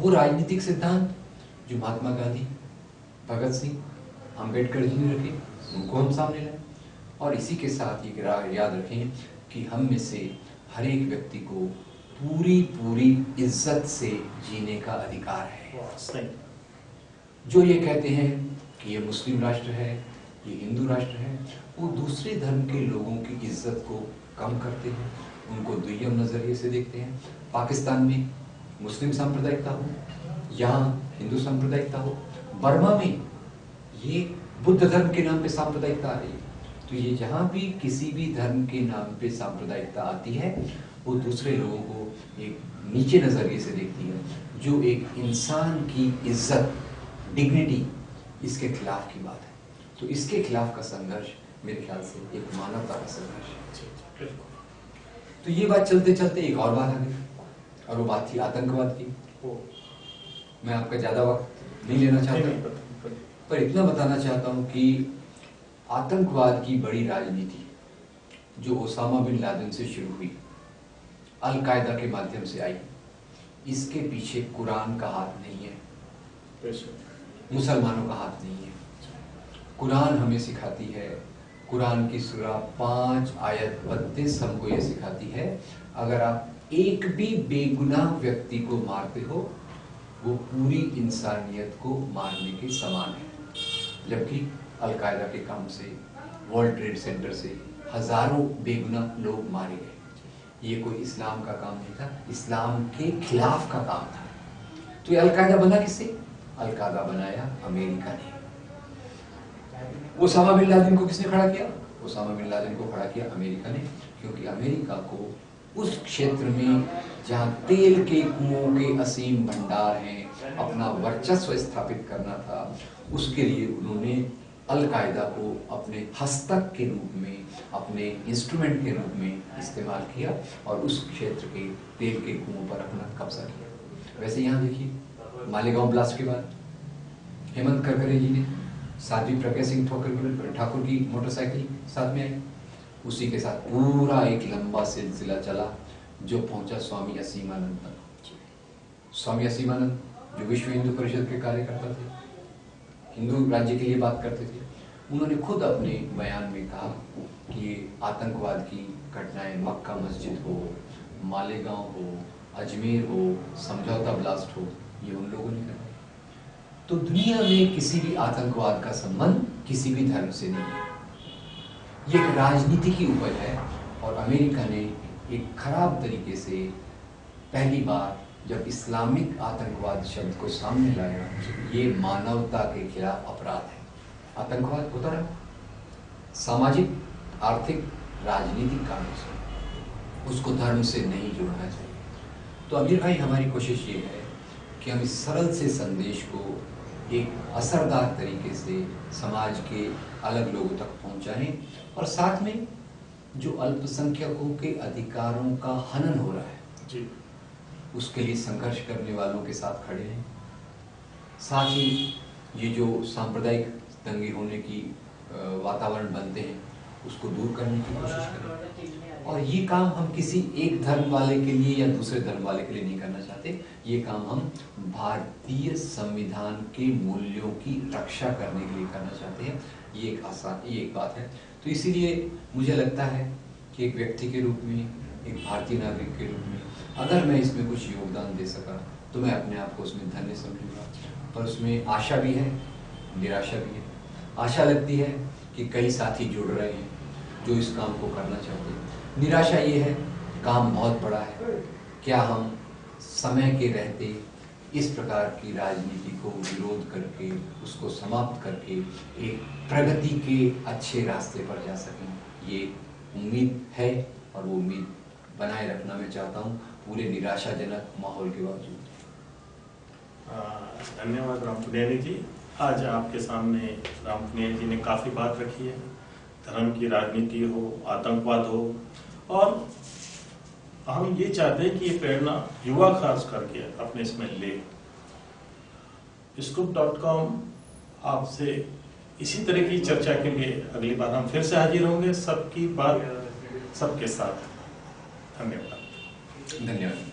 वो राजनीतिक सिद्धांत जो महात्मा गांधी, भगत सिंह, अंबेडकर जी ने रखे, उनको हम सामने लाए। और इसी के साथ ये याद रखें कि हम में से हर एक व्यक्ति को पूरी पूरी इज्जत से जीने का अधिकार है। जो ये कहते हैं कि ये मुस्लिम राष्ट्र है, ये हिंदू राष्ट्र है, वो दूसरे धर्म के लोगों की इज्जत को कम करते हैं, उनको दुय्यम नजरिए से देखते हैं। पाकिस्तान में मुस्लिम सांप्रदायिकता हो, यहाँ हिंदू सांप्रदायिकता हो, बर्मा में ये बुद्ध धर्म के नाम पे सांप्रदायिकता आ रही है। तो ये जहाँ भी किसी भी धर्म के नाम पे सांप्रदायिकता आती है, वो दूसरे लोगों को एक नीचे नजरिए से देखती है, जो एक इंसान की इज्जत, डिग्निटी, इसके खिलाफ की बात है। तो इसके खिलाफ का संघर्ष मेरे ख्याल से एक मानवता का संघर्ष है। तो ये बात चलते चलते एक और बात आ गई, और वो बात थी आतंकवाद की। मैं आपका ज्यादा वक्त नहीं लेना चाहता, पर इतना बताना चाहता हूं कि आतंकवाद की बड़ी राजनीति जो ओसामा बिन लादेन से शुरू हुई, अल कायदा के माध्यम से आई, इसके पीछे कुरान का हाथ नहीं है, मुसलमानों का हाथ नहीं है। कुरान हमें सिखाती है, कुरान की सूरा 5 आयत 32 हमको ये सिखाती है, अगर आप एक भी बेगुनाह व्यक्ति को मारते हो, वो पूरी इंसानियत को मारने के समान है। जबकि अल कायदा के काम से, वर्ल्ड ट्रेड सेंटर से हजारों बेगुनाह लोग मारे गए। ये कोई इस्लाम का काम नहीं था, इस्लाम के खिलाफ का काम था। तो ये अल कायदा बना किससे? अल कायदा बनाया अमेरिका ने। ओसामा बिन लादेन को किसने खड़ा किया? ओसामा बिन लादेन को खड़ा किया अमेरिका ने, क्योंकि अमेरिका को उस क्षेत्र में जहां तेल के कुओं के असीम भंडार हैं, अपना वर्चस्व स्थापित करना था, उसके लिए उन्होंने अल कायदा को अपने हस्तक के रूप में, अपने इंस्ट्रूमेंट के रूप में इस्तेमाल किया और उस क्षेत्र के तेल के कुओं पर अपना कब्जा किया। वैसे यहाँ देखिए, मालेगांव ब्लास्ट के बाद हेमंत करकरे जी ने साध्वी प्रज्ञा सिंह ठाकुर की मोटरसाइकिल साथ में आई, उसी के साथ पूरा एक लंबा सिलसिला चला जो पहुंचा स्वामी असीमानंद तक। स्वामी असीमानंद जो विश्व हिंदू परिषद के कार्यकर्ता थे, हिंदू राज्य के लिए बात करते थे, उन्होंने खुद अपने बयान में कहा कि ये आतंकवाद की घटनाएं, मक्का मस्जिद हो, मालेगांव हो, अजमेर हो, समझौता ब्लास्ट हो, ये उन लोगों ने कराया। तो दुनिया में किसी भी आतंकवाद का संबंध किसी भी धर्म से नहीं है, ये एक राजनीति की उपज है। और अमेरिका ने एक खराब तरीके से पहली बार जब इस्लामिक आतंकवाद शब्द को सामने लाया, ये मानवता के खिलाफ अपराध है। आतंकवाद होता रहा सामाजिक, आर्थिक, राजनीतिक कारणों से, उसको धर्म से नहीं जोड़ना चाहिए। तो अमीर भाई, हमारी कोशिश ये है कि हम इस सरल से संदेश को एक असरदार तरीके से समाज के अलग लोगों तक पहुंचाएं, और साथ में जो अल्पसंख्यकों के अधिकारों का हनन हो रहा है जी, उसके लिए संघर्ष करने वालों के साथ खड़े हैं। साथ ही ये जो सांप्रदायिक दंगे होने की वातावरण बनते हैं, उसको दूर करने की कोशिश करें। और ये काम हम किसी एक धर्म वाले के लिए या दूसरे धर्म वाले के लिए नहीं करना चाहते, ये काम हम भारतीय संविधान के मूल्यों की रक्षा करने के लिए करना चाहते हैं। ये एक बात है। तो इसीलिए मुझे लगता है कि एक व्यक्ति के रूप में, एक भारतीय नागरिक के रूप में, अगर मैं इसमें कुछ योगदान दे सका तो मैं अपने आप को उसमें धन्य समझूंगा। पर उसमें आशा भी है, निराशा भी है। आशा लगती है कि कई साथी जुड़ रहे हैं जो इस काम को करना चाहते हैं। निराशा ये है, काम बहुत बड़ा है, क्या हम समय के रहते इस प्रकार की राजनीति को विरोध करके, उसको समाप्त करके एक प्रगति के अच्छे रास्ते पर जा सकें? ये उम्मीद है और वो उम्मीद बनाए रखना मैं चाहता हूँ पूरे निराशाजनक माहौल के बावजूद। धन्यवाद राम पुनियानी जी। आज आपके सामने राम पुनियानी जी ने काफ़ी बात रखी है, धर्म की राजनीति हो, आतंकवाद हो, और हम ये चाहते हैं कि ये प्रेरणा युवा खास करके अपने इसमें ले। scoop.com आपसे इसी तरह की चर्चा के लिए अगली बार हम फिर से हाजिर होंगे, सबकी बात सबके साथ। धन्यवाद। धन्यवाद।